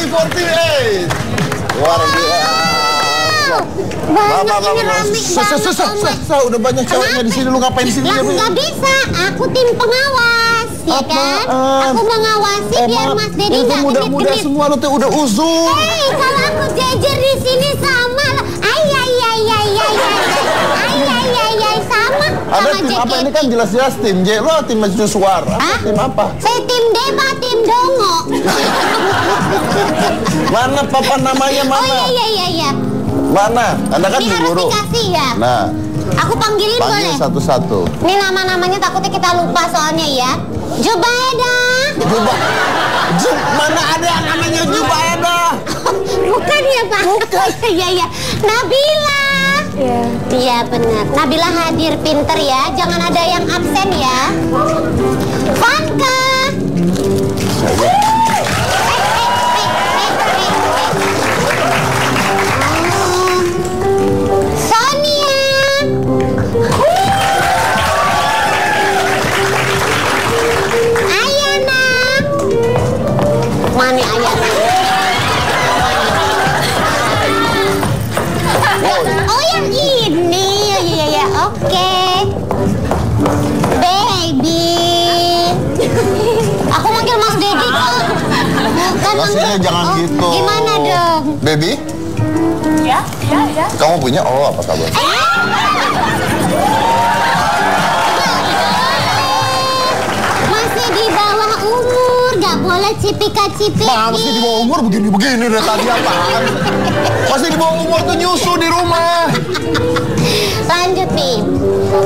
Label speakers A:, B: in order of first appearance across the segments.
A: JKT48. Luar biasa. Udah banyak ceweknya di sini. Lu ngapain di sini?
B: Nggak bisa. Aku tim pengawas, ya kan? Aku mengawasi biar Mas Dedi nggak genit-genit.
A: Muda-muda semua lu tuh udah uzur.
B: Kalau aku jejer di sini sama.
A: Ada tim apa ini kan jelas-jelas tim J. Lo tim Maju Suara. Tim apa?
B: Saya tim Deba, tim Dongo.
A: Mana papa namanya mana?
B: Oh iya.
A: Mana? Anda kan
B: ini
A: guru.
B: Harus dikasih ya.
A: Nah.
B: Aku panggilin boleh?
A: Panggil satu-satu.
B: Ini nama-namanya takutnya kita lupa soalnya ya. Jubaida.
A: Mana ada yang namanya Jubaida?
B: Bukan ya Pak? Bukan. Iya. Nabila. Iya benar. Nabila hadir, pinter ya. Jangan ada yang absen ya. Vanka. Sonia. Ayana. Mana Ayana? Oh yang ini. Iya. Oke. Baby. Aku manggil Mas Dedi kok. Bukan
A: maksudnya jangan gitu.
B: Gimana dong?
A: Baby?
C: Ya.
A: Kamu punya? Oh, apa kabar?
B: Masih di bawah umur, gak boleh cipika-cipiki.
A: Masih di bawah umur begini-begini dari tadi apaan? Masih di bawah umur tuh nyusu di rumah.
B: Lanjut nih.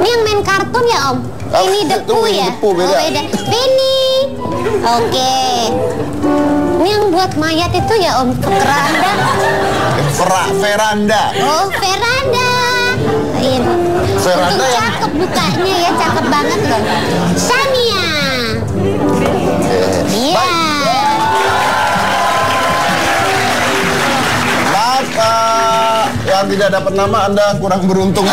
B: Ini yang main kartun ya Om? Ini Depu ya?
A: Depu beda.
B: Vini. Oke. Ini yang buat mayat itu ya Om? Keranda.
A: Veranda.
B: Oh, veranda. Ini.
A: Veranda
B: Untuk
A: yang
B: cakep bukanya ya, cakep banget loh. Shania. Iya.
A: Maaf, yang tidak dapat nama Anda kurang beruntung.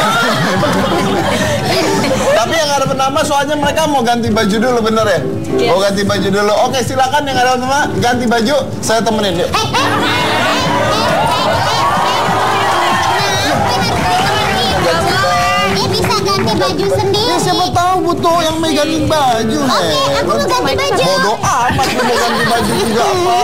A: Tapi yang nggak dapat nama soalnya mereka mau ganti baju dulu, bener ya? Mau ganti baju dulu. Oke, silakan yang nggak dapat nama ganti baju, saya temenin yuk.
B: Dia bisa ganti baju sendiri.
A: Ya, siapa tahu butuh yang megangin baju.
B: Oke, aku mau ganti baju.
A: Bodoh amat mau ganti baju juga apa?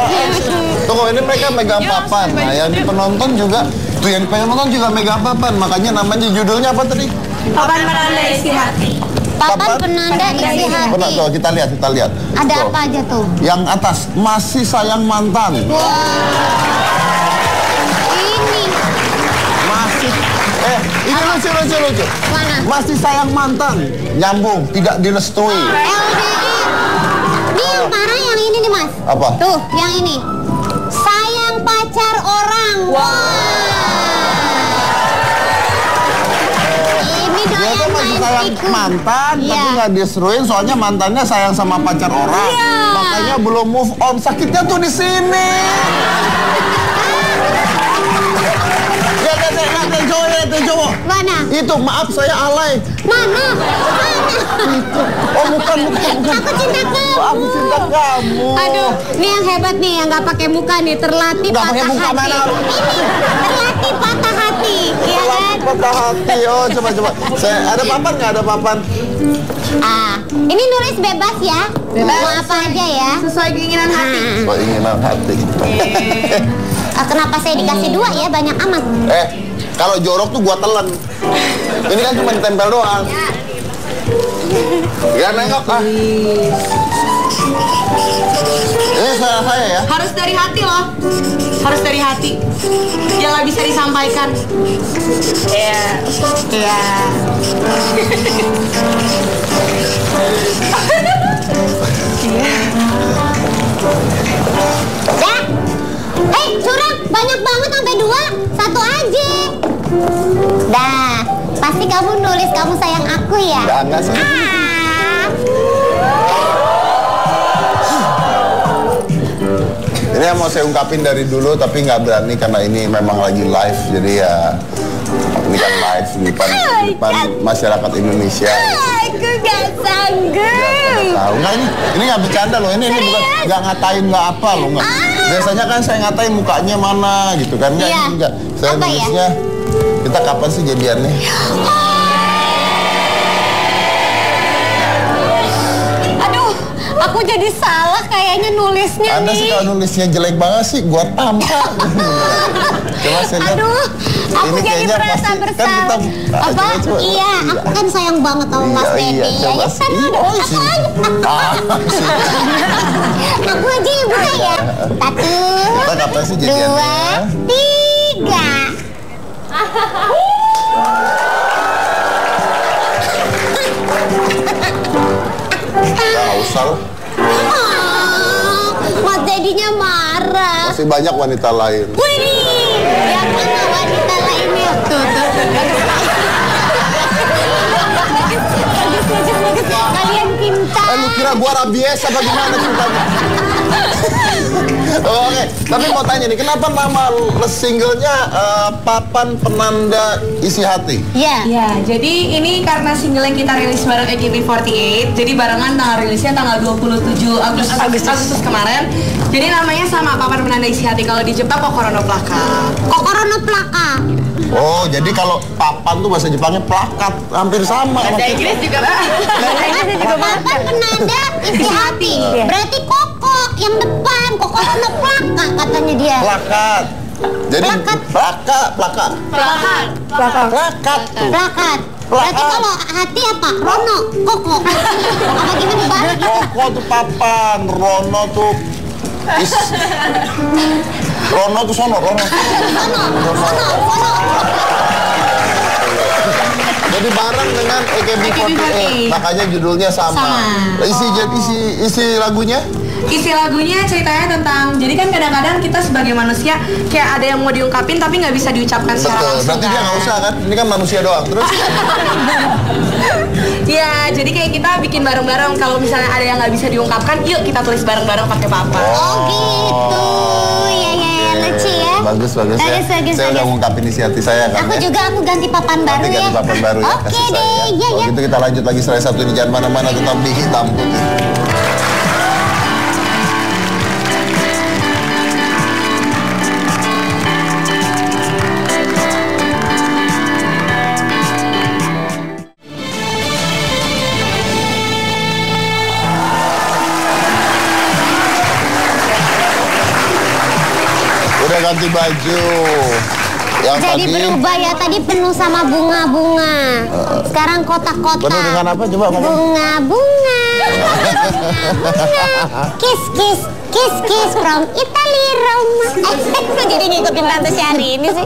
A: Tunggu, ini mereka megang papan. Nah, yang di penonton juga, tuh yang pengen nonton juga megang papan. Makanya namanya judulnya apa tadi?
C: Papan penanda isi hati.
B: Papan penanda isi hati.
A: Benar, tuh kita lihat.
B: Ada
A: Tuh.
B: apa aja tuh?
A: Yang atas, masih sayang mantan.
B: Wah. Ini.
A: Masih, ini lucu.
B: Mana?
A: Masih sayang mantan. Nyambung, tidak direstui.
B: LDR. Ini yang parah yang ini nih Mas.
A: Apa?
B: Tuh, yang ini. Sayang pacar orang. Ini
A: Dia
B: doyan
A: tuh masih
B: main
A: sayang
B: pikun.
A: mantan,
B: Iya.
A: tapi nggak diseruin soalnya mantannya sayang sama pacar orang.
B: Iya.
A: Makanya belum move on. Sakitnya tuh di sini. Lihat cowok.
B: Mana?
A: Itu maaf saya alay.
B: Mana?
A: Oh bukan.
B: Aku cinta kamu.
A: Aku cinta kamu.
B: Aduh, ini yang hebat nih yang nggak pakai muka nih, terlatih
A: Nggak
B: patah
A: pakai muka
B: hati.
A: mana?
B: Ini terlatih patah hati, ya kan?
A: Patah hati. Oh coba. Saya ada papan nggak? Ada papan.
B: Ini nulis bebas ya. Mau apa aja ya.
C: Sesuai keinginan hati.
A: Keinginan hati.
B: Kenapa saya dikasih 2 ya? Banyak amat.
A: Kalau jorok tuh gua telan. Ini kan cuma ditempel doang. Ya nengok Ini saya ya.
C: Harus dari hati loh. Harus dari hati. Yang nggak bisa disampaikan. Iya.
B: Curang, banyak banget sampai 2. 1 aja. Dah, pasti kamu nulis kamu sayang aku ya?
A: Enggak sih. Ini yang mau saya ungkapin dari dulu tapi nggak berani karena ini memang lagi live, jadi ya Ini kan live di depan masyarakat Indonesia.
B: Aku gak sanggup.
A: Tahu nggak ini nggak bercanda loh. Ini bukan nggak ngatain nggak apa loh nggak. Biasanya kan saya ngatain mukanya mana gitu kan nggak
B: Iya.
A: ini nggak. Saya
B: Apa
A: nulisnya kita kapan sih jadiannya?
B: Aduh, aku jadi salah kayaknya nulisnya
A: Anda
B: nih.
A: sih kalau nulisnya jelek banget sih, gua tampar. Coba saya lihat.
B: Aduh, aku
A: Ini
B: jadi
A: kayaknya
B: merasa
A: pasti-
B: bersalah.
A: Kan kita,
B: Apa?
A: coba.
B: Iya, aku kan sayang banget sama Mas Dedi.
A: Iya, coba
B: Ya
A: sih.
B: kan?
A: Iya, oh, sih.
B: Aku aja ya buka ya. Satu,
A: Kita kapan sih jadiannya?
B: 2, 3.
A: Nggak usah lah.
B: Mas Dedinya marah.
A: Masih banyak wanita lain.
B: Wih, yang mana wanita lainnya? Tuh. Bagus. Kalian pintar.
A: Lu kira gua rabies apa gimana ceritanya? Oke, tapi mau tanya nih, kenapa nama singlenya Papan Penanda Isi Hati?
B: Ya.
C: Ya, jadi ini karena single yang kita rilis bareng AKB48. Jadi barengan tanggal rilisnya tanggal 27 Agustus kemarin. Jadi namanya sama Papan Penanda Isi Hati. Kalau di Jepang Kokorono Plaka.
B: Kokorono Plaka.
A: Oh, jadi kalau papan tuh bahasa Jepangnya plakat, hampir sama.
C: Bahasa Inggris juga, Pak. Bahasa Inggris juga, Pak.
B: Papan Penanda Isi Hati. Berarti Koko yang depan. Kokorono Plaka katanya dia.
A: Plakat. Jadi
B: Plakat.
A: plakat.
C: Plakat.
A: Plakat tuh.
B: Plakat. Berarti kalau hati apa? Rono, Koko. Apa gimana balik?
A: Koko tuh papan, Rono tuh Rono tuh sono. Jadi bareng dengan AKB48, makanya judulnya sama. Isi lagunya?
C: Isi lagunya ceritanya tentang, jadi kan kadang-kadang kita sebagai manusia kayak ada yang mau diungkapin tapi nggak bisa diucapkan secara
A: Betul,
C: langsung.
A: berarti dia nggak usah kan? Ini kan manusia doang. Terus?
C: Ya, jadi kayak kita bikin bareng-bareng. Kalau misalnya ada yang nggak bisa diungkapkan, yuk kita tulis bareng-bareng pakai papan.
B: Oh gitu. Ya, lucu ya.
A: Bagus ya. Saya udah ngungkapin isi hati saya kan
B: Aku
A: ya.
B: juga, aku ganti papan baru
A: Nanti
B: ya.
A: ganti papan baru ya,
B: Oke
A: kasih saya
B: deh,
A: ya.
B: iya.
A: Kalau gitu kita lanjut lagi setelah satu ini, jangan mana-mana, tetap di Hitam Putih. Udah ganti baju. Yang
B: Jadi
A: tadi
B: berubah ya, tadi penuh sama bunga-bunga. Sekarang kotak-kotak.
A: penuh dengan apa? Coba ngomong.
B: Bunga-bunga. Kiss from Italy, Roma. Kok jadi ngikutin Tante Syari ini sih?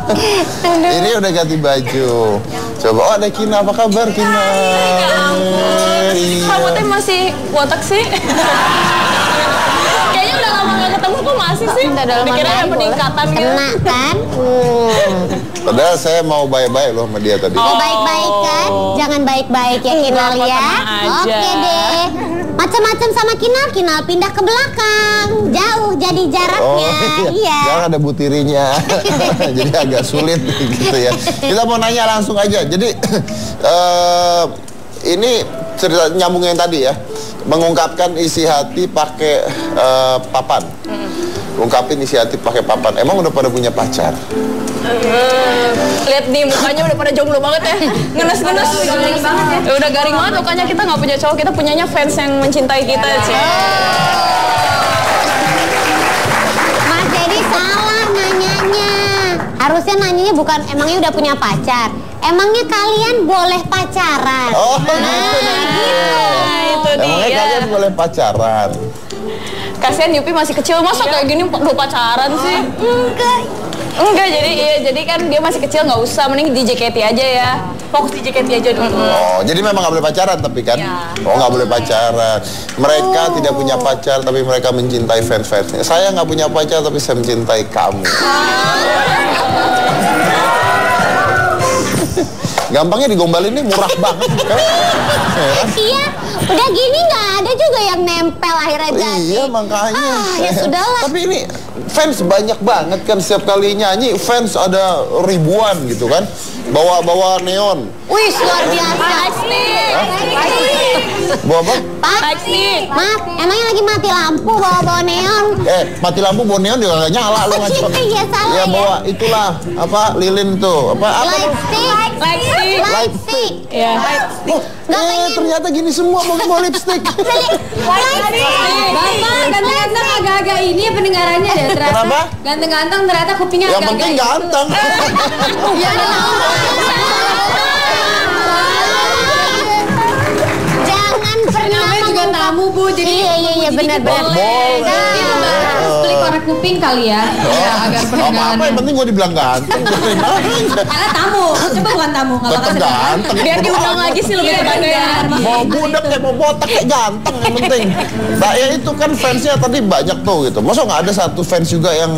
B: Aduh.
A: Ini udah ganti baju. Coba, oh ada Kina, apa kabar Kina? Iya.
D: Rambutnya masih botak sih. Kayaknya udah lama gak ketemu kok masih sih. Dikira ada peningkatan gitu.
B: Kena kan?
A: Padahal saya mau baik-baik loh sama dia tadi.
B: Oh, baik-baik kan? Jangan baik-baik ya Kinal ya.
D: tenang aja.
B: Oke deh. Macam-macam sama Kinal, Kinal pindah ke belakang. Jauh jadi jaraknya. Iya.
A: Jangan ada butirinya. Jadi agak sulit gitu ya. Kita mau nanya langsung aja. Jadi ini cerita nyambung yang tadi ya. Mengungkapkan isi hati pakai papan. Ungkapin isi hati pakai papan. Emang udah pada punya pacar?
D: Lihat nih mukanya udah pada jomblo banget ya. Ngenes-ngenes.
C: Garing banget ya.
D: Udah garing banget mukanya, kita nggak punya cowok, kita punyanya fans yang mencintai kita sih.
B: Mas Dedi salah nanyanya. Harusnya nanyanya bukan emangnya udah punya pacar. Emangnya kalian boleh pacaran?
A: Oh, gitu.
D: Nah, itu
A: Emangnya
D: dia.
A: kalian boleh pacaran?
D: Kasihan Yupi masih kecil, masa kayak gini udah pacaran sih? Enggak, jadi kan dia masih kecil, nggak usah, mending di JKT aja ya. Fokus di JKT aja dulu.
A: Oh, jadi memang nggak boleh pacaran tapi kan?
D: Ya.
A: Oh, nggak boleh pacaran. Mereka tidak punya pacar tapi mereka mencintai fans-fansnya. Saya nggak punya pacar tapi saya mencintai kamu. Gampangnya digombalin nih murah banget.
B: Iya, udah gini nggak ada juga yang nempel akhirnya jadi.
A: Iya makanya.
B: Ya sudahlah.
A: Tapi ini fans banyak banget kan setiap kali nyanyi fans ada ribuan gitu kan. Bawa neon.
B: Wih, luar biasa.
A: Bawa apa?
B: Pak, Mat, emangnya lagi mati lampu bawa neon?
A: Mati lampu bawa neon juga gak nyala lu ngaco.
B: Iya salah
A: ya. Bawa itulah apa lilin tuh apa
B: light stick.
D: Iya.
A: Ternyata gini semua bawa lipstick.
C: Bapak ganteng-ganteng agak-agak ini pendengarannya deh ternyata.
A: Kenapa?
C: Ganteng-ganteng ternyata kupingnya
A: Yang
C: agak-agak.
A: penting ganteng.
B: Jangan pernah
C: Namanya juga tamu Bu, jadi
B: iya benar-benar.
C: Beli korek kuping kali ya. Ya agar
A: Apa yang penting gue dibilang ganteng.
C: Karena tamu, coba bukan tamu, nggak bakal
A: Tetep ganteng.
D: Biar diundang lagi sih lebih kebagian.
A: Mau budak kayak mau botak kayak ganteng yang penting. Nah ya itu kan fansnya tadi banyak tuh gitu. Masa nggak ada satu fans juga yang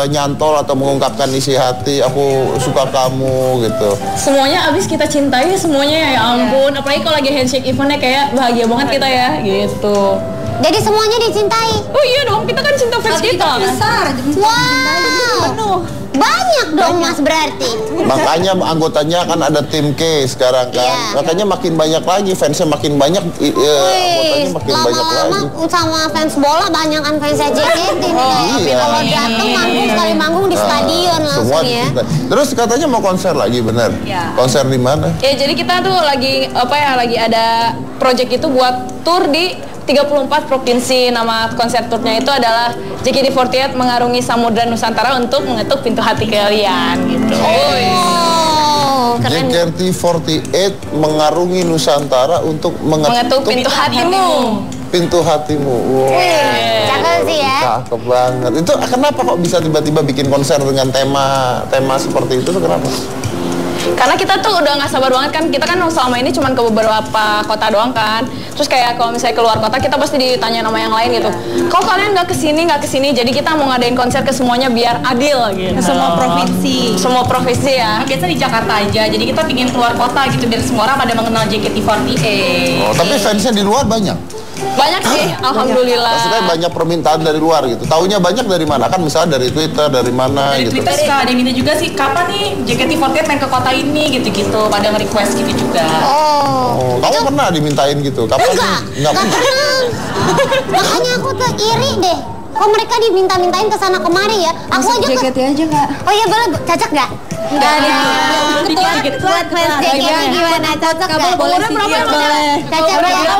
A: nyantol atau mengungkapkan isi hati, aku suka kamu gitu.
D: Semuanya abis kita cintai semuanya ya ampun. Apalagi kalau lagi handshake eventnya kayak bahagia banget kita ya gitu.
B: Jadi semuanya dicintai.
D: Oh iya dong, kita kan cinta fans kita.
C: besar.
B: Wow. Banyak dong Mas berarti.
A: Makanya anggotanya kan ada tim K sekarang kan.
B: Iya.
A: Makanya makin banyak lagi fansnya makin banyak, anggotanya makin banyak lagi.
B: Lama-lama sama fans bola banyak kan fansnya JKT nih.
A: Iya.
B: Kalau datang manggung sekali manggung di stadion
A: Semua
B: langsung ya.
A: Terus katanya mau konser lagi bener?
D: Iya.
A: Konser di mana?
D: Ya jadi kita tuh lagi lagi ada project itu buat tour di 34 provinsi. Nama konser turnya itu adalah JKT48 mengarungi Samudra Nusantara untuk mengetuk pintu hati kalian gitu.
B: Oh, keren.
A: JKT48 mengarungi Nusantara untuk
D: Mengetuk pintu hatimu.
A: Pintu hatimu. Wow.
B: Cakep sih ya.
A: Cakep banget. Itu kenapa kok bisa tiba-tiba bikin konser dengan tema seperti itu tuh kenapa?
D: Karena kita tuh udah nggak sabar banget kan, kita kan selama ini cuma ke beberapa kota doang kan. Terus kayak kalau misalnya keluar kota kita pasti ditanya nama yang lain gitu. Kok kalian nggak kesini? Jadi kita mau ngadain konser ke semuanya biar adil gitu.
C: Ke semua provinsi.
D: Semua provinsi ya.
C: Biasa di Jakarta aja, jadi kita pingin keluar kota gitu biar semua orang pada mengenal JKT48.
A: Oh, tapi fansnya di luar banyak.
D: Banyak sih, alhamdulillah.
A: Maksudnya banyak permintaan dari luar gitu. Taunya banyak dari mana? Kan misalnya dari Twitter, dari mana
C: Dari
A: gitu.
C: Twitter suka ada yang minta juga sih, kapan nih JKT48 main ke kota ini gitu-gitu, pada nge-request gitu juga.
A: Oh, kamu pernah dimintain gitu? Kapan?
B: Enggak pernah. Makanya aku tuh iri deh. Kok mereka diminta-mintain ke sana kemari ya? Aku aja
C: JKT aja Kak.
B: Oh iya boleh, cocok nggak?
C: Enggak ada. Dikit-dikit.
B: Buat fans JKT gimana? Cocok nggak?
C: Boleh sih, boleh.
B: Cocok ya?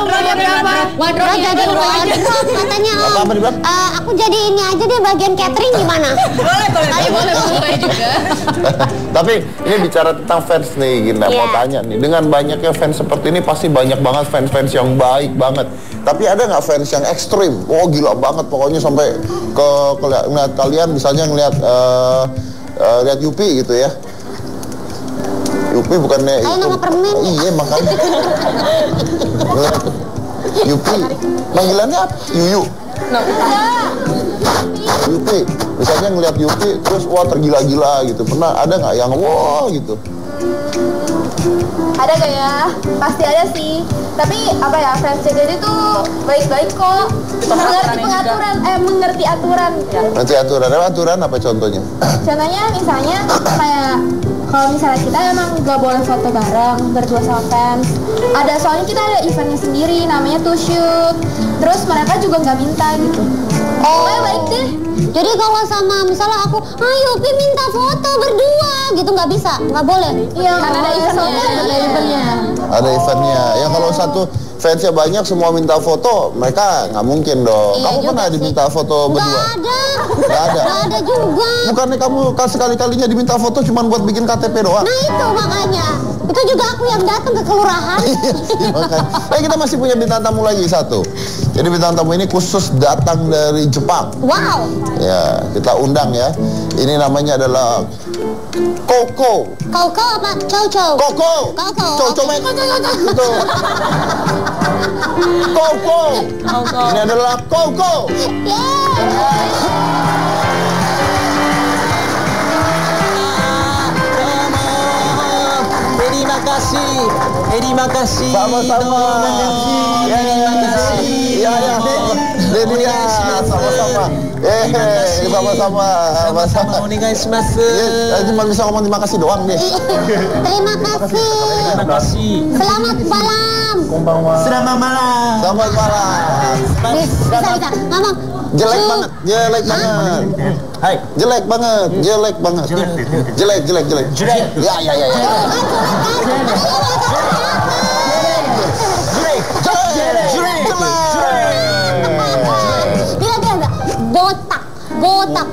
B: Wardrobe jadi wardrobe katanya Om.
A: Apa dibilang?
B: Aku jadi ini aja deh bagian catering gimana?
C: Boleh juga.
A: Tapi ini bicara tentang fans nih, Ginda. Mau
B: Iya.
A: tanya nih, dengan banyaknya fans seperti ini pasti banyak banget fans-fans yang baik banget. Tapi ada nggak fans yang ekstrim? Oh gila banget pokoknya sampai ngeliat kalian misalnya lihat Yupi gitu ya. Yupi bukannya
B: Ayo,
A: itu.
B: nama permen.
A: Iya makanya. Ngeliat Yupi, panggilannya apa? Yuyu. Yupi, misalnya ngeliat Yupi terus wah tergila-gila gitu. Pernah ada nggak yang wah gitu?
E: Ada gak ya? Pasti ada sih. Tapi apa ya, fans JKT itu baik-baik kok. Mengerti aturan.
A: Nanti aturan apa contohnya?
E: Contohnya misalnya kayak kalau misalnya kita emang gak boleh foto bareng berdua sama fans. Soalnya kita ada eventnya sendiri namanya to shoot. Terus mereka juga nggak minta gitu. Pokoknya baik deh.
B: Jadi kalau sama misalnya aku, ayo Pi minta foto berdua gitu nggak bisa, nggak boleh.
E: Iya, karena ada eventnya.
A: Ada eventnya. Ya kalau satu fansnya banyak semua minta foto, mereka nggak mungkin dong.
B: Iya
A: Kamu
B: juga
A: pernah
B: sih.
A: diminta foto berdua?
B: Nggak ada.
A: Nggak ada.
B: Nggak ada juga.
A: Bukannya kamu sekali-kalinya diminta foto cuma buat bikin KTP doang?
B: Nah itu makanya. Itu juga aku yang datang ke kelurahan.
A: Iya, makanya. Kita masih punya bintang tamu lagi satu. Jadi bintang tamu ini khusus datang dari Jepang.
B: Wow.
A: Ya, kita undang ya. Ini namanya adalah Koko.
B: Koko apa? Coco.
A: Koko.
B: Koko.
A: Coco main. Gitu. Koko. Ini adalah Koko.
B: Yeay.
A: Medina
F: makasih. Edi makasih.
A: Sama-sama. Ya. Dedi ya, sama-sama. Sama-sama.
F: Onegaishimasu.
A: Cuma bisa ngomong terima kasih doang deh.
B: Terima kasih.
F: Terima kasih.
B: Selamat malam.
F: Selamat malam.
A: Selamat malam.
B: Bisa ngomong.
A: Jelek banget.
F: Hai.
A: Jelek banget. Ya. Botak.
F: Botak.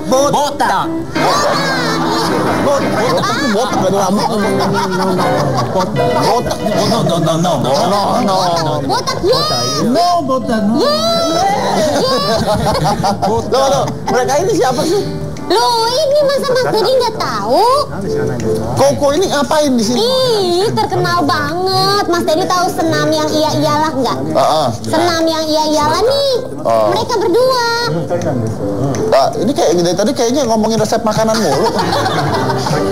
A: Botak dari rambut. Botak.
B: Botak ya.
A: Loh, mereka ini siapa sih?
B: Loh, ini masa Mas Dedi nggak tahu?
A: Koko ini ngapain di sini?
B: Ih, terkenal banget. Mas Dedi tahu senam yang iya-iyalah nggak? Senam yang iya-iyalah nih. Mereka berdua.
A: Ini kayak dari tadi kayaknya ngomongin resep makanan mulu.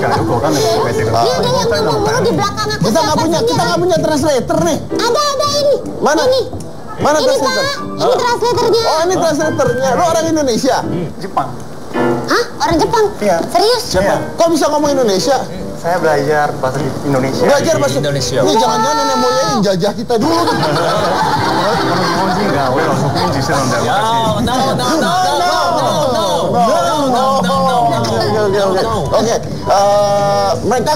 B: Dia ada yang ngomong mulu di belakang aku.
A: Kita nggak punya translator nih.
B: Ada ini.
A: Mana?
B: Ini.
A: Mana
B: Ini
A: translator?
B: Pak, ini translatornya.
A: Oh, ini translatornya. Lo orang Indonesia?
B: Hah? Orang Jepang?
G: Iya.
B: Serius?
A: Kok bisa ngomong Indonesia?
G: Saya belajar bahasa Indonesia.
A: Belajar bahasa
F: Indonesia.
A: Ini jangan-jangan nenek moyangnya jajah kita dulu. Oke. Mereka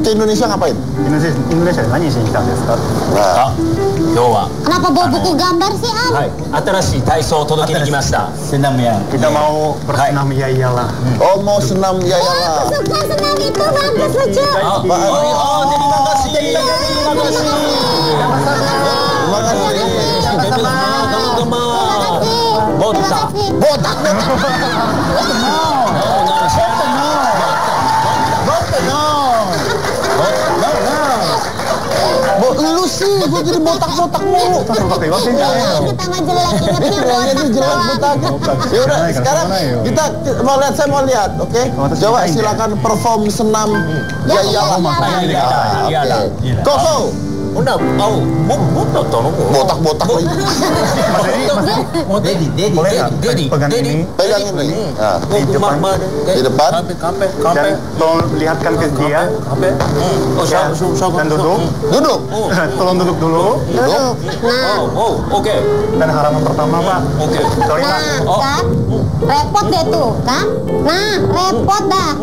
A: ke Indonesia ngapain?
G: Indonesia, naniしに来たんですか?
F: 今日は
B: Kenapa bawa buku gambar sih, Am?
F: 新しい体操を届けに来ました。senam ya.
G: Kita mau bersenam ya iyalah.
A: Oh, mau senam ya lah.
B: Aku suka senam itu, bagus lucu.
F: Terima kasih. Botak.
A: Lu sih, gue jadi botak-botak mulu.
B: Kita mah jelek, ingetnya
A: Itu jelek botak. Ya udah, sekarang kita saya mau lihat, oke? Coba silakan perform senam ya iyalah. Koko. Botak-botak lagi.
G: Dedi, pegang ini.
A: Pegang ini. Di depan.
G: Dan tolong lihatkan ke dia. Dan duduk.
A: Duduk.
G: Tolong duduk dulu.
A: Duduk.
F: Oke.
G: Dan halaman pertama, Pak.
F: Oke.
G: Sorry, Pak.
B: Nah, kan? Repot deh tuh, kan? Nah, repot dah.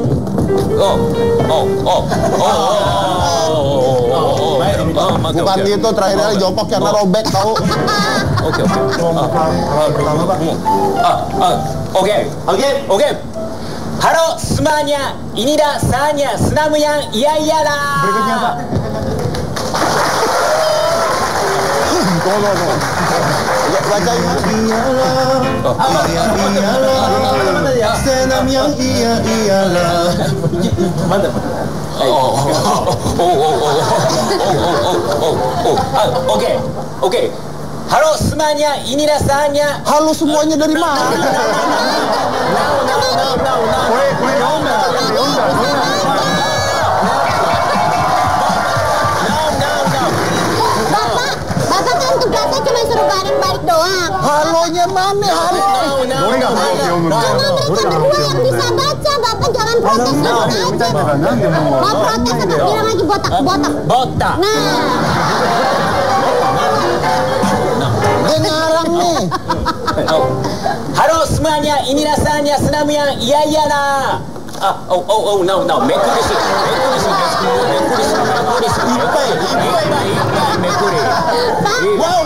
A: Bukan gitu, terakhir kali jongkok karena robek tahu.
F: Oke. Halo semuanya, inilah saatnya senam yang iya-iyalah.
G: Berikutnya, Pak.
A: Bacain.
G: Senam yang iya-iyalah.
F: Oke. Halo semuanya, inilah saatnya.
A: Halo semuanya dari mana?
B: Bapak kan tugasnya cuma suruh balik doang.
A: Halonya mana? Halo.
B: Cuma mereka berdua yang bisa baca. Bapak jangan protes aja. Mau protes apa? Bilang lagi botak. Nah.
A: Dia ngarang nih.
F: Halo semuanya, inilah saatnya senam yang iya-iyalah. No. Mekuri. Wow.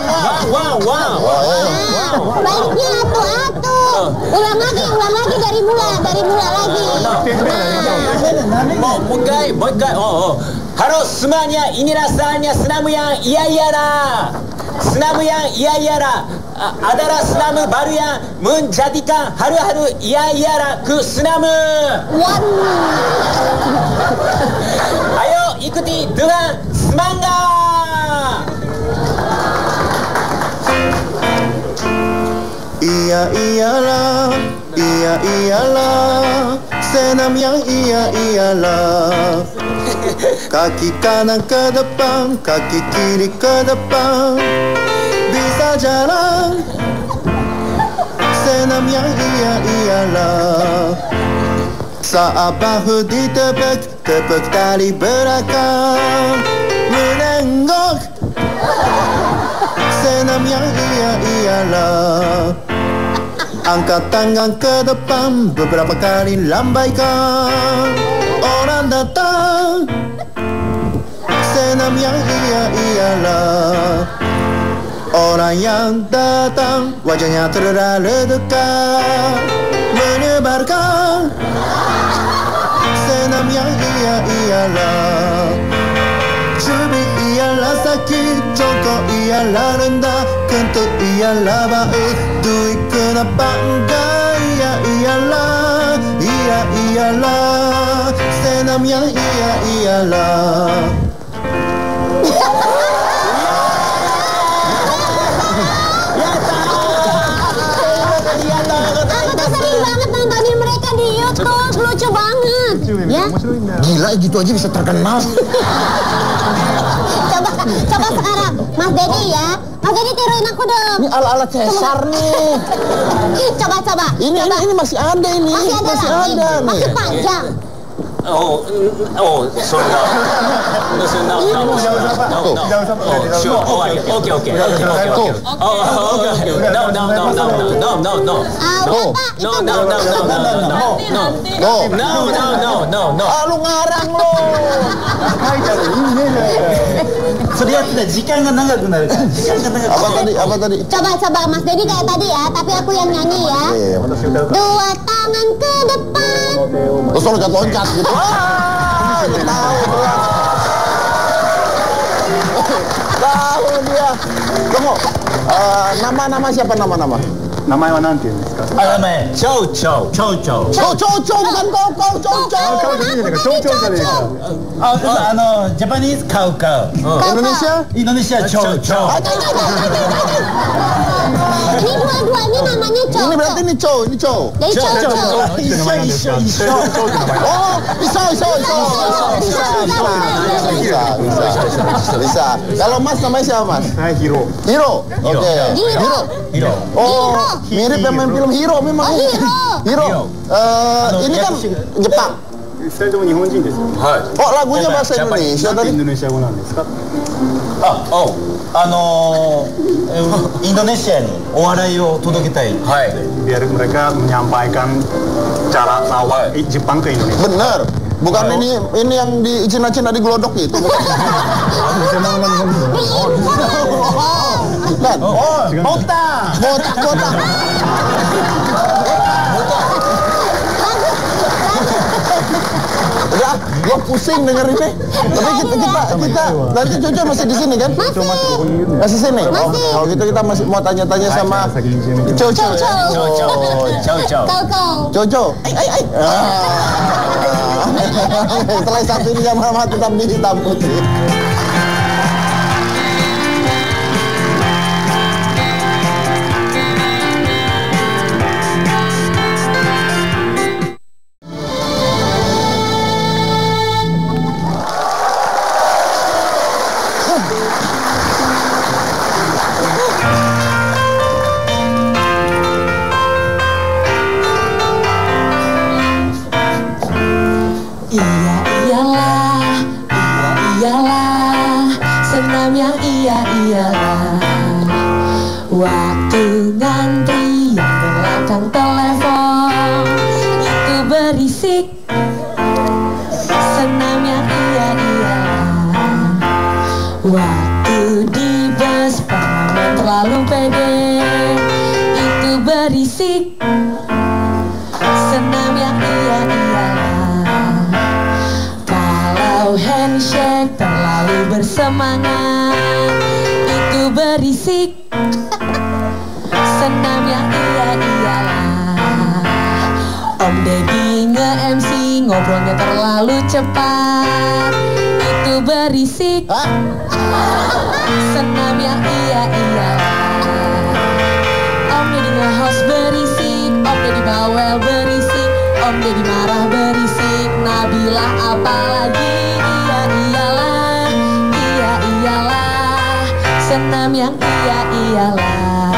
B: Baiknya atu. Ulang lagi dari mula lagi.
F: Moikai. Halo semuanya, inilah saatnya senam yang iya-iyalah. Senam yang iya-iyalah adalah senam baru yang menjadikan haru-haru iya-iyalah ke senam. Ayo ikuti dengan semangat.
G: Iya-iyalah, senam yang iya-iyalah. Kaki kanan ke depan, kaki kiri ke depan. Bisa jalan, senam yang iya-iyalah. Saat bahu ditepuk, tepuk tali belakang. Menenggok, senam yang iya-iyalah. Angkat tangan ke depan, beberapa kali lambaikan. Orang datang, senam yang iya-iyalah. Orang yang datang, wajahnya terredukan, menyebarkan senam yang iya-iyalah. Cubit ialah sakit, jongkok ialah rendah, kentut ialah baik, duit kenapa enggak? Iya-iyalah, iya-iyalah, senam yang iya-iyalah.
B: Lucu banget. Ya?
A: Gila gitu aja bisa terkenal.
B: Coba sekarang Mas Dedi ya. Mas Dedi tiruin aku dong.
A: Ini ala-ala Cesar nih.
B: Coba.
A: Ini masih ada ini.
B: Masih ada nih. Masih panjang.
F: Oh, sorry. No. Sure. Okay. No.
A: Lu ngarang lo. Apa tadi?
B: Coba Mas Dedi kayak tadi ya, tapi aku yang nyanyi ya. Dua tangan ke depan.
A: Terus loncat-loncat gitu. Tahu dia. Tunggu. Nama siapa nama?
G: 名前はなんて言うんですか？
F: チョウチョウ
A: bukan kau.
F: Japanese cow. Indonesia chow.
B: Ini dua-duanya namanya Chow.
A: Ini berarti ini Chow.
B: Dari Chow.
A: Oh, bisa. Kalau Mas namanya siapa Mas?
G: Saya Hiro.
A: Oke. Hiro. Oh, mirip yang main film Hiro memang. Hiro. Ini kan Jepang.
G: 2人とも日本人ですよ。
A: Oh, lagunya bahasa Indonesia
G: なんて
A: tadi.
G: インドネシア語なんですか？
F: Indonesia nih, お笑いを届けたい。
G: Biar mereka menyampaikan cara lawak Jepang ke Indonesia.
A: Bener. Bukan ini yang di Cina-Cina di Glodok gitu. Bukan. Botak. Udah, gua pusing denger ini. Tapi kita nanti Coco masih di sini kan? Masih sini. Kalau gitu kita masih mau tanya-tanya sama Coco. Coco. Setelah satu ini sama tetap di hitam putih.
H: Senam yang iya-iyalah. Waktu ngantri yang belakang telepon itu berisik. Senam yang iya-iyalah. Waktu di bus pengamen terlalu pede itu berisik. Senam yang iya-iyalah. Kalau handshake terlalu bersemangat itu berisik. Senam yang iya-iyalah. Om Deddy nge-MC ngobrolnya terlalu cepat itu berisik. Senam yang iya-iyalah. Om Deddy nge-host berisik, Om Deddy bawel berisik, Om Deddy marah berisik, Nabila apalagi dia iyalah.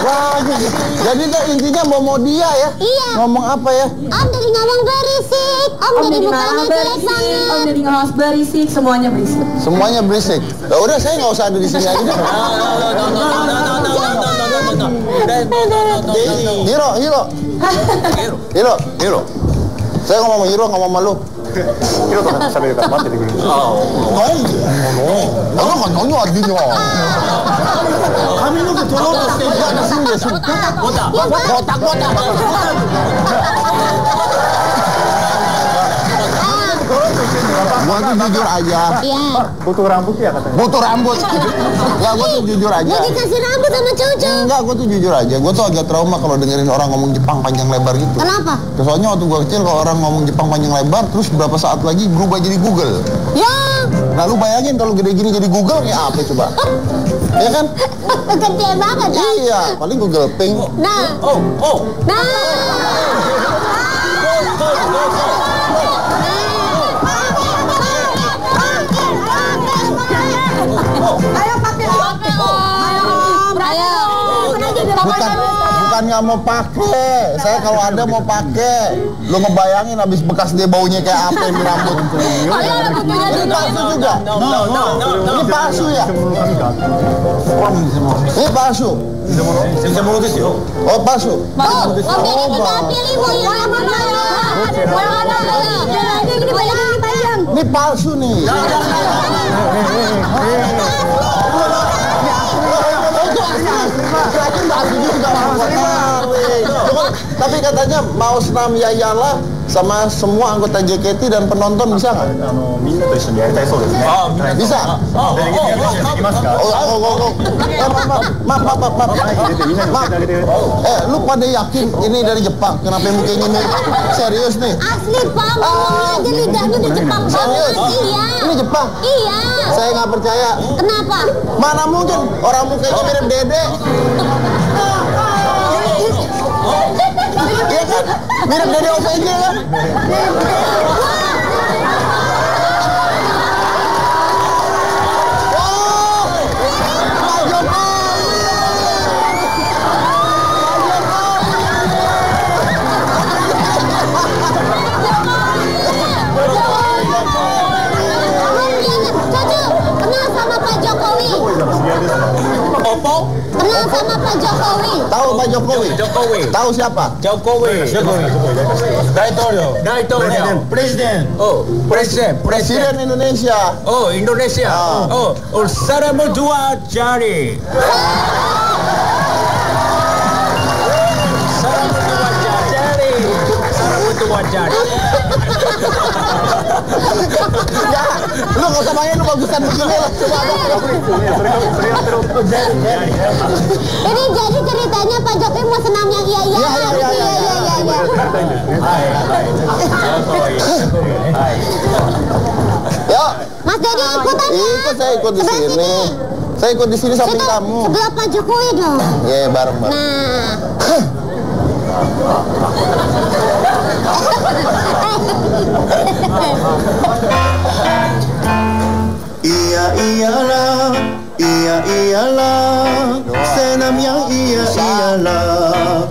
A: Bagus. Jadi tuh intinya mau dia ya?
B: Iya.
A: Ngomong apa ya?
B: Om jadi ngomong berisik. Om jadi mukanya jelek banget.
H: Om jadi ngehost berisik, semuanya berisik.
A: Semuanya berisik. Ya udah saya nggak usah ada di sini aja deh. Hiro. Saya ngomong sama Hiro, ngomong sama lu. Hiro tuh sampai dekat mati di gini. Kalau nggak nyonya artinya. Kami lu ketolong di sini ya sudah. Botak. Gua tuh jujur aja.
B: Iya.
G: Butuh rambut ya katanya.
A: Butuh rambut. Enggak, gua tuh jujur aja.
B: Mau dikasih rambut sama cucu.
A: Enggak, gua tuh jujur aja. Gua tuh agak trauma kalau dengerin orang ngomong Jepang panjang lebar gitu.
B: Kenapa?
A: Soalnya waktu gua kecil kalau orang ngomong Jepang panjang lebar, terus berapa saat lagi berubah jadi Google.
B: Ya.
A: Nah lu bayangin kalau gede gini jadi Google kayak apa coba? Iya kan?
B: Gede banget ya.
A: Iya, paling Google Pink.
B: Nah. Nah. Bukan nggak mau pakai. Saya kalau ada mau pakai. Lu ngebayangin habis bekas dia baunya kayak apa di rambut. Ini palsu juga. Ini palsu ya. Ini palsu. Oh palsu. Ini palsu nih. Tapi katanya mau senam Yayala sama semua anggota JKT dan penonton bisa nggak? Bisa. Maaf. Lu pada yakin ini dari Jepang? Kenapa mukanya mirip? Serius nih? Asli Pak, aja lidahnya di Jepang. Serius? Iya. Ini Jepang? Iya. Saya nggak percaya. Kenapa? Mana mungkin orang mukanya mirip Dede? Iya kan? Mirip Dede OVJ kan? Kenal sama Pak Jokowi? Tahu Pak Jokowi? Tahu siapa? Jokowi. Presiden. Presiden Indonesia.
F: Oh, Indonesia. Salam dua jari.
A: Ya, lu nggak usah main, lu bagusan begini lah. Ini jadi ceritanya Pak Jokowi mau senam yang iya. Yuk, Mas Dedi ikutan ya. Saya ikut di sini. Saya ikut di sini samping kamu. Sebelah Pak Jokowi dong. Iya, bareng. Nah. Iyalah, senam yang iyalah.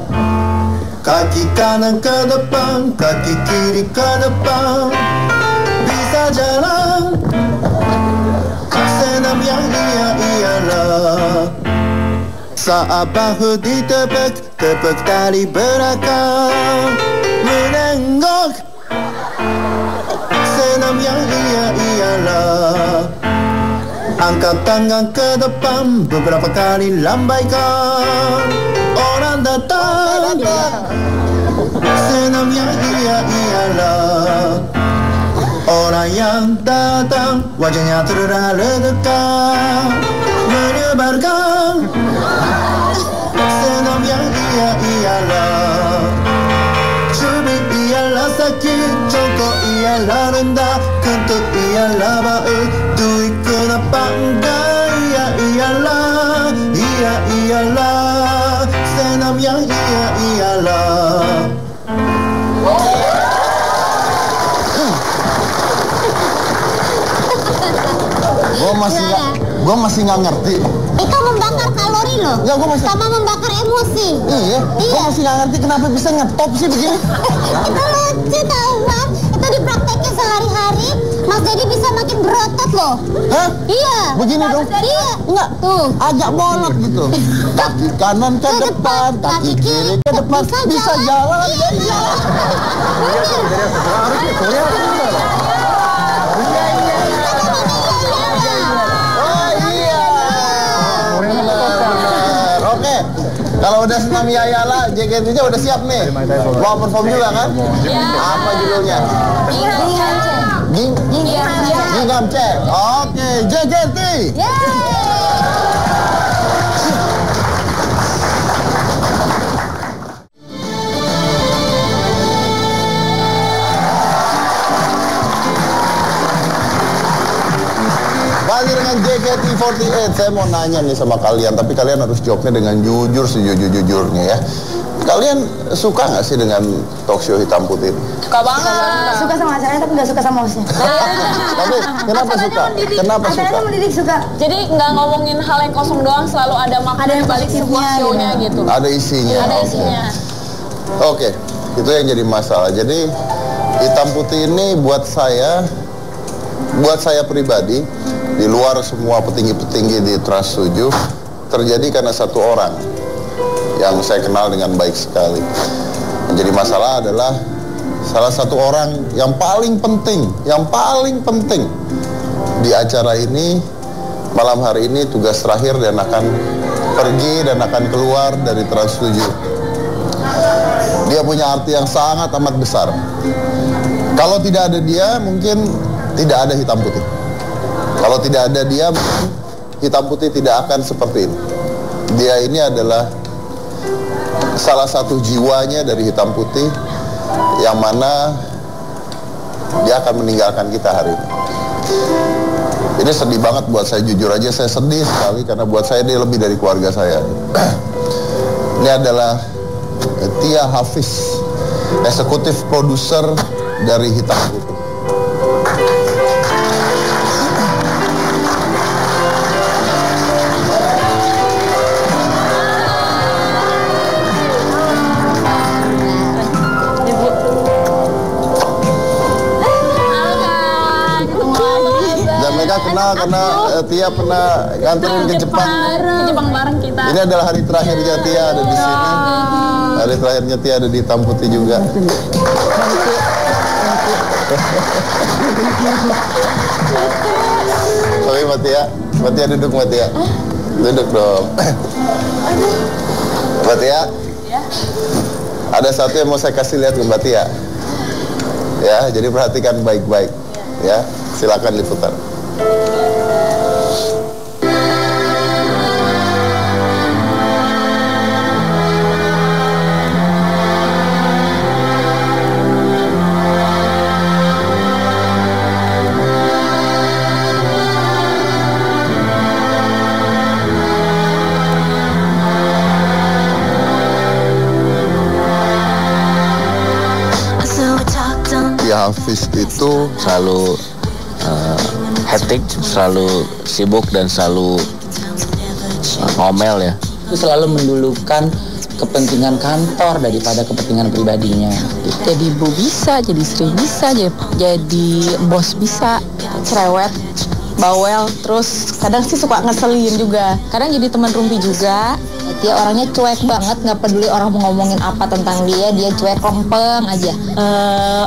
A: Kaki kanan ke depan, kaki kiri ke depan, bisa jalan. Senam yang iyalah. Saat bahu ditepuk, tepuk tali belakang, menenggok. Senam yang iyalah. Angkat tangan ke depan, beberapa kali lambaikan. Orang datang. Senam yang iyalah. Orang yang datang, wajahnya terdekat, menyebarkan. Senam yang iyalah. Cubit iyalah sakit, jongkok iyalah rendah, kentut iyalah bau, duit kenapa enggak? Iyalah. Senam yang iyalah. Gue masih nggak ngerti.
B: Itu membakar kalori loh.
A: Ya, gua masih...
B: Sama membakar emosi.
A: Iya. Gue masih nggak ngerti kenapa bisa ngetop sih begini.
B: Itu lucu tau Mas. Itu dipraktekin sehari-hari. Mas Dedi bisa makin berotot loh.
A: Hah?
B: Iya.
A: Begini dong?
B: Iya.
A: Enggak.
B: Tuh.
A: Agak bolot gitu. Kaki kanan ke depan, kaki kiri ke depan. Bisa jalan.
B: Iya.
A: Kalau udah senam Yayala, JKT-nya udah siap nih. Mau perform juga kan?
D: Iya.
A: Apa judulnya? Gingham Check. Oke, JKT. Balik dengan JKT48, saya mau nanya nih sama kalian, tapi kalian harus jawabnya dengan jujur, sejujur-jujurnya ya. Kalian suka nggak sih dengan talk show hitam putih?
D: Suka banget.
E: Suka sama acaranya tapi nggak suka sama hostnya.
A: Tapi kenapa suka? Kenapa suka?
E: Acaranya mendidik suka.
D: Jadi nggak ngomongin hal yang kosong doang, selalu ada makna di balik sebuah show-nya gitu.
A: Ada isinya.
D: Ada isinya.
A: Oke, itu yang jadi masalah. Jadi hitam putih ini buat saya pribadi, di luar semua petinggi-petinggi di Trans 7, terjadi karena satu orang yang saya kenal dengan baik sekali. Menjadi masalah adalah salah satu orang yang paling penting di acara ini, malam hari ini tugas terakhir dan akan pergi dan akan keluar dari Trans 7. Dia punya arti yang sangat amat besar. Kalau tidak ada dia, mungkin tidak ada hitam putih. Kalau tidak ada dia, hitam putih tidak akan seperti ini. Dia ini adalah salah satu jiwanya dari hitam putih, yang mana dia akan meninggalkan kita hari ini. Ini sedih banget buat saya, jujur aja saya sedih sekali, karena buat saya dia lebih dari keluarga saya. Ini adalah Tia Hafiz, eksekutif produser dari Hitam Putih. Kenal karena Tia pernah nganterin ke Jepang.
D: Ke Jepang bareng kita.
A: Ini adalah hari terakhirnya Tia ada di sini. Hari terakhirnya Tia ada di Hitam Putih juga. Sorry Mbak Tia duduk Mbak Tia. Duduk dong. Mbak Tia. Ada satu yang mau saya kasih lihat ke Mbak Tia. Ya, jadi perhatikan baik-baik. Ya, silakan diputar. Tia Hafiz itu
I: selalu hektik, selalu sibuk dan selalu ngomel ya.
J: Itu selalu mendulukan kepentingan kantor daripada kepentingan pribadinya.
H: Jadi ibu bisa, jadi istri bisa, jadi bos bisa, cerewet, bawel, terus kadang sih suka ngeselin juga. Kadang jadi teman rumpi juga.
E: Dia orangnya cuek banget, nggak peduli orang mau ngomongin apa tentang dia cuek lempeng aja.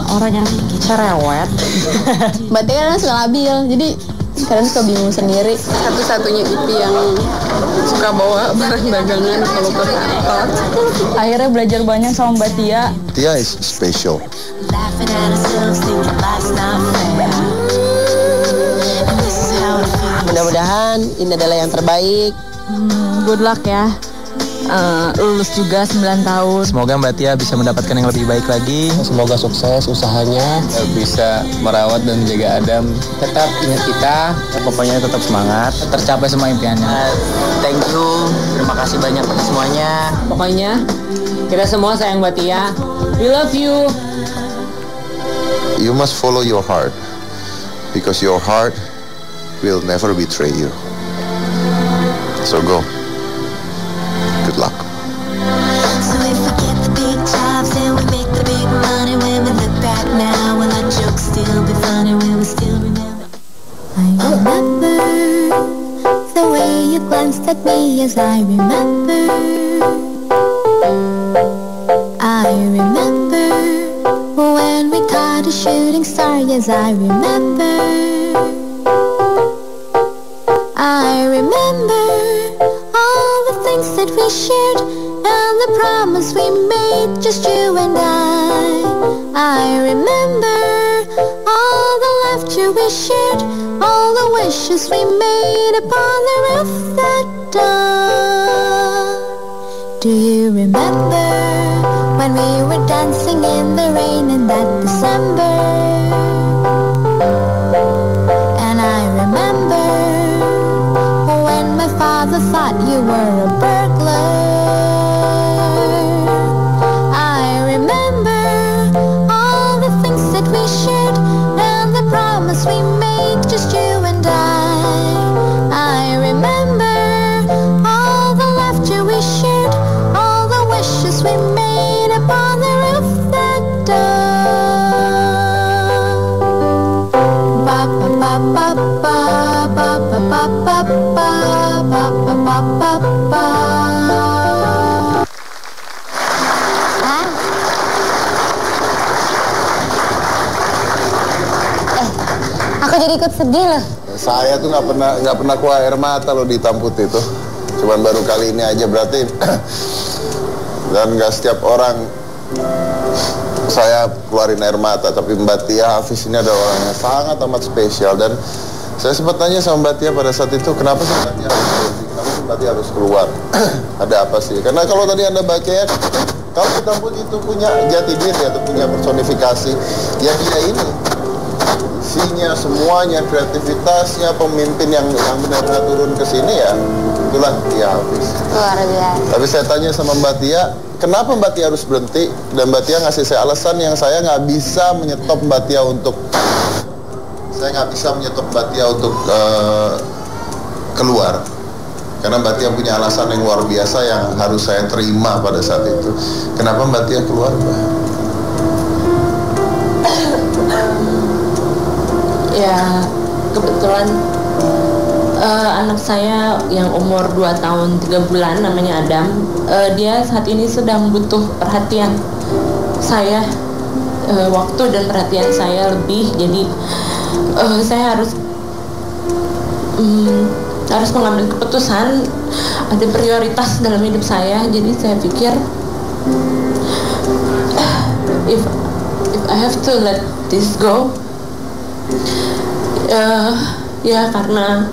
H: Orang yang cerewet. Mbak Tia kan suka labil, jadi kadang suka bingung sendiri.
C: Satu-satunya IP yang suka bawa barang dagangan kalau ke kantor.
H: Akhirnya belajar banyak sama Mbak Tia.
A: Tia is special.
K: Mudah-mudahan ini adalah yang terbaik.
H: Good luck ya. Lulus juga 9 tahun.
J: Semoga Mbak Tia bisa mendapatkan yang lebih baik lagi.
K: Semoga sukses usahanya.
J: Bisa merawat dan menjaga Adam. Tetap ingat kita. Pokoknya tetap semangat. Tercapai semua impiannya.
K: Thank you. Terima kasih banyak untuk semuanya.
F: Pokoknya kita semua sayang Mbak Tia. We love you.
A: You must follow your heart, because your heart will never betray you. So go. Good luck.
L: So if we get the big jobs and we make the big money, when we look back now, will our jokes still be funny? Will we still remember? I remember the way you glanced at me as I remember. I remember when we caught a shooting star, yes I remember. I remember all the things that we shared and the promise we made, just you and I remember all the laughter we shared, all the wishes we made upon the roof that dawn. Do you remember when we were dancing in the rain in that December? And I remember when my father thought you were a burglar. I remember all the things that we shared and the promise we made, just you and I remember all the laughter we shared, all the wishes we made upon the roof that dawn. Ba ba ba ba ba ba ba ba ba ba ba ba ba ba.
E: Aku jadi ikut sedih loh.
A: Saya tuh nggak pernah keluar air mata loh di hitam putih tuh. Cuman baru kali ini aja berarti. Dan nggak setiap orang saya keluarin air mata. Tapi Mbak Tia Hafiz ini adalah orang yang sangat amat spesial. Dan saya sempat tanya sama Mbak Tia pada saat itu, kenapa sih Mbak Tia harus berhenti? Kenapa sih Mbak Tia harus keluar? Ada apa sih? Karena kalau tadi Anda baca ya, kalau hitam putih itu punya jati diri atau punya personifikasi, ya dia ini. Isinya, semuanya, kreativitasnya, pemimpin yang benar-benar turun ke sini ya, itulah Tia Hafiz.
E: Luar biasa.
A: Tapi saya tanya sama Mbak Tia, kenapa Mbak Tia harus berhenti? Dan Mbak Tia ngasih saya alasan yang saya nggak bisa menyetop Mbak Tia untuk keluar. Karena Mbak Tia punya alasan yang luar biasa yang harus saya terima pada saat itu. Kenapa Mbak Tia keluar, Mbak?
M: Ya, kebetulan anak saya yang umur 2 tahun 3 bulan namanya Adam, dia saat ini sedang butuh perhatian saya, waktu dan perhatian saya lebih. Jadi saya harus mengambil keputusan, ada prioritas dalam hidup saya. Jadi saya pikir if I have to let this go, ya karena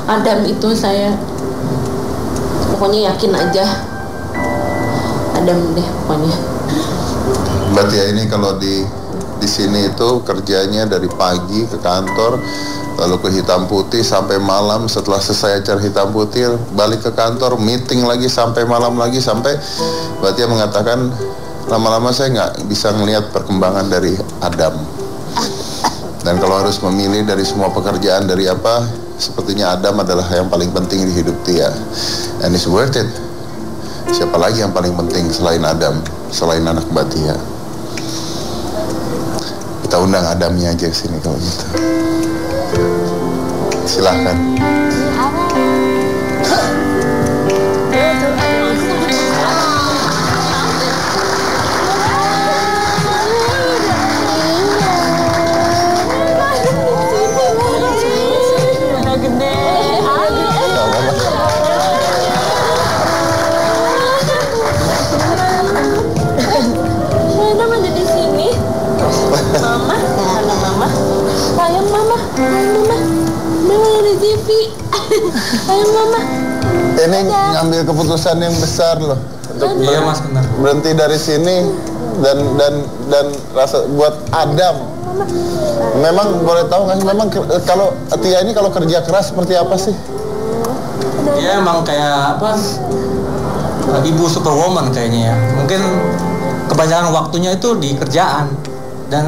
M: Adam itu saya pokoknya yakin aja Adam deh pokoknya.
A: Mbak Tia ini kalau di sini itu kerjanya dari pagi ke kantor, lalu ke hitam putih sampai malam. Setelah selesai acara hitam putih balik ke kantor, meeting lagi sampai malam lagi, sampai Mbak Tia mengatakan lama-lama saya nggak bisa melihat perkembangan dari Adam. Dan kalau harus memilih dari semua pekerjaan, dari apa, sepertinya Adam adalah yang paling penting di hidup Tia. And it's worth it. Siapa lagi yang paling penting selain Adam, selain anak Mbak Tia? Kita undang Adamnya aja ke sini kalau gitu. Silahkan.
M: Sayang mama.
A: Ini ngambil keputusan yang besar loh untuk berhenti dari sini dan rasa buat Adam. Memang boleh tahu nggak sih, memang kalau Tia ini kalau kerja keras seperti apa sih?
N: Dia emang kayak apa? Ibu superwoman kayaknya ya. Mungkin kebanyakan waktunya itu di kerjaan dan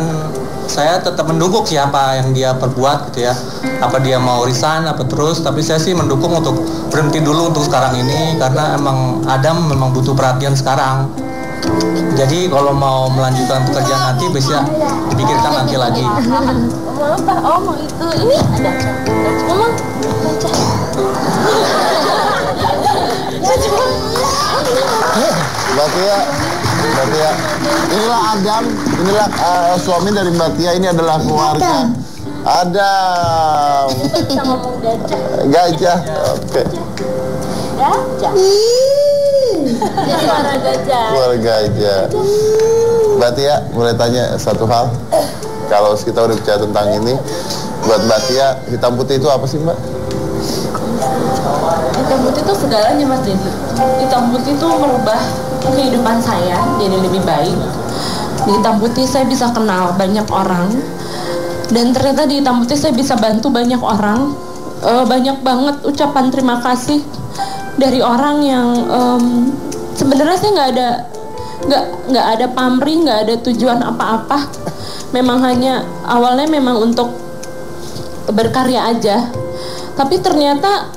N: saya tetap mendukung siapa yang dia perbuat gitu ya. Apa dia mau resign apa terus, tapi saya sih mendukung untuk berhenti dulu untuk sekarang ini karena emang Adam memang butuh perhatian sekarang. Jadi kalau mau melanjutkan pekerjaan nanti bisa dipikirkan nanti lagi.
M: Mau apa? Oh mau itu. Ini ada. Ngomong. Baca.
A: Mbak Tia, inilah Adam, inilah suami dari Mbak Tia, ini adalah keluarga. Adam.
M: Kita ngomong gajah.
A: Gajah, oke.
M: Gajah. Suara gajah.
A: Suara gajah. Mbak Tia, boleh tanya satu hal? Kalau kita udah bicara tentang ini, buat Mbak Tia, hitam putih itu apa sih Mbak?
M: Hitam putih itu segalanya Mas Dedi. Hitam putih itu merubah kehidupan saya jadi lebih baik. Di hitam putih saya bisa kenal banyak orang. Dan ternyata di hitam putih saya bisa bantu banyak orang. Banyak banget ucapan terima kasih dari orang yang sebenarnya saya nggak ada pamrih, nggak ada tujuan apa-apa. Memang hanya awalnya memang untuk berkarya aja. Tapi ternyata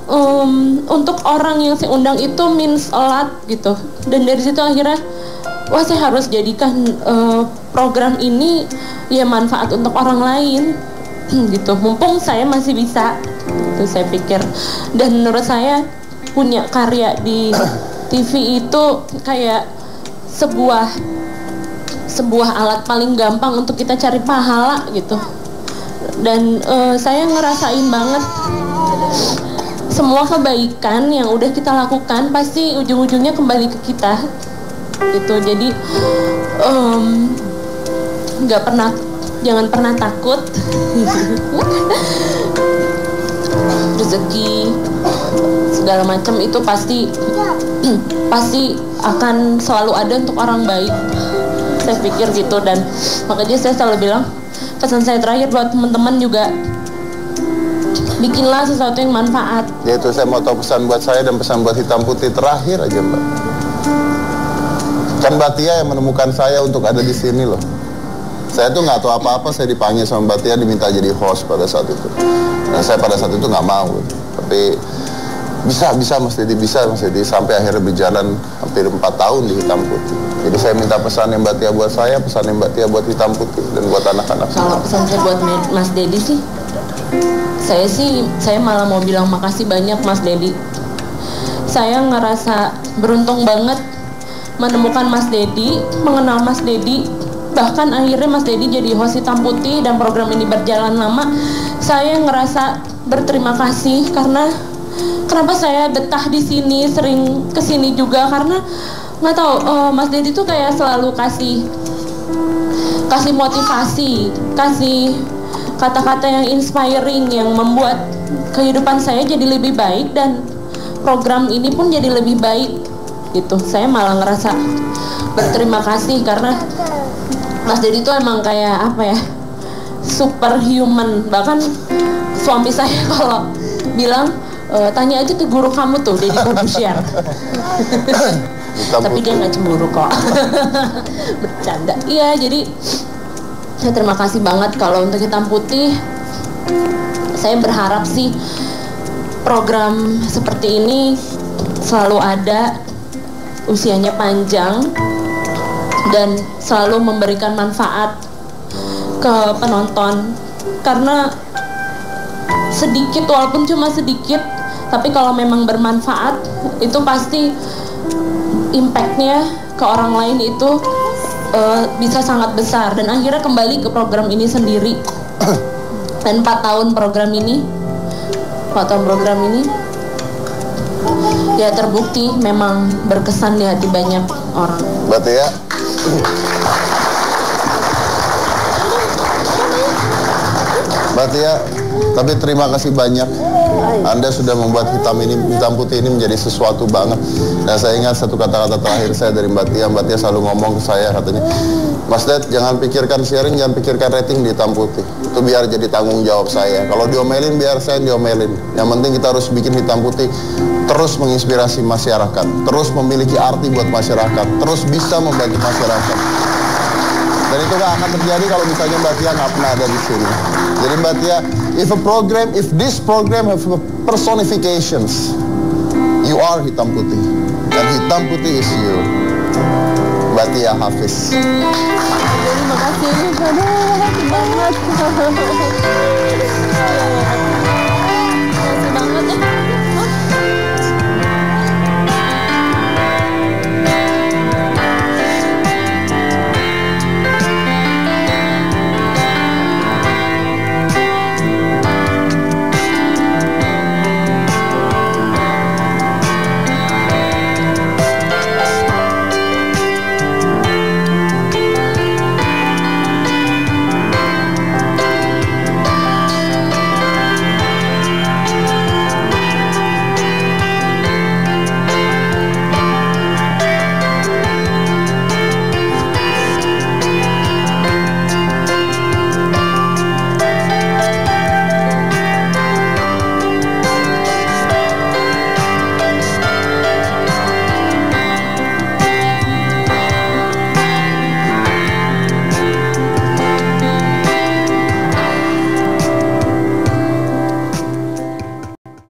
M: untuk orang yang saya undang itu means a lot gitu. Dan dari situ akhirnya wah saya harus jadikan program ini ya manfaat untuk orang lain gitu. Mumpung saya masih bisa itu saya pikir. Dan menurut saya punya karya di TV itu kayak sebuah alat paling gampang untuk kita cari pahala gitu. Dan saya ngerasain banget semua kebaikan yang udah kita lakukan pasti ujung-ujungnya kembali ke kita gitu. Jadi jangan pernah takut. Rezeki segala macam itu pasti akan selalu ada untuk orang baik, saya pikir gitu. Dan makanya saya selalu bilang, pesan saya terakhir buat teman-teman juga, bikinlah sesuatu yang manfaat.
A: Yaitu saya mau tahu pesan buat saya dan pesan buat hitam putih terakhir aja Mbak. Kan Mbak Tia yang menemukan saya untuk ada di sini loh. Saya tuh nggak tahu apa-apa, saya dipanggil sama Mbak Tia diminta jadi host pada saat itu. Nah saya pada saat itu nggak mau, tapi bisa Mas Dedi, sampai akhirnya berjalan hampir 4 tahun di hitam putih. Jadi saya minta pesan yang Mbak Tia buat saya, pesan yang Mbak Tia buat hitam putih dan buat anak-anak.
M: Kalau pesan saya buat Mas Dedi sih, saya malah mau bilang makasih banyak Mas Dedi. Saya ngerasa beruntung banget menemukan Mas Dedi, mengenal Mas Dedi. Bahkan akhirnya Mas Dedi jadi host hitam putih dan program ini berjalan lama. Saya ngerasa berterima kasih karena kenapa saya betah di sini, sering kesini juga karena nggak tahu Mas Dedi tuh kayak selalu kasih motivasi, kasih kata-kata yang inspiring yang membuat kehidupan saya jadi lebih baik dan program ini pun jadi lebih baik gitu. Saya malah ngerasa berterima kasih karena Mas Dedi tuh emang kayak apa ya, superhuman. Bahkan suami saya kalau bilang tanya aja ke guru kamu tuh, Deddy Corbuzier. Tapi dia nggak cemburu kok. Bercanda. Iya, jadi saya terima kasih banget. Kalau untuk hitam putih, saya berharap sih program seperti ini selalu ada, usianya panjang dan selalu memberikan manfaat ke penonton. Karena sedikit, walaupun cuma sedikit, tapi kalau memang bermanfaat itu pasti impactnya ke orang lain itu bisa sangat besar. Dan akhirnya kembali ke program ini sendiri. Dan 4 tahun program ini ya terbukti memang berkesan di hati banyak orang.
A: Berarti ya Mbak Tia, tapi terima kasih banyak. Anda sudah membuat hitam putih ini menjadi sesuatu banget. Dan saya ingat satu kata-kata terakhir saya dari Mbak Tia. Mbak Tia selalu ngomong ke saya, katanya, Mas Ded, jangan pikirkan sharing, jangan pikirkan rating di hitam putih. Itu biar jadi tanggung jawab saya. Kalau diomelin, biar saya diomelin. Yang penting kita harus bikin hitam putih terus menginspirasi masyarakat, terus memiliki arti buat masyarakat, terus bisa membantu masyarakat. Dan itu gak akan terjadi kalau misalnya Mbak Tia nggak pernah ada di sini. Jadi Mbak Tia, if this program have personifications, you are hitam putih, dan hitam putih is you, Mbak Tia Hafiz.
H: Terima kasih banget.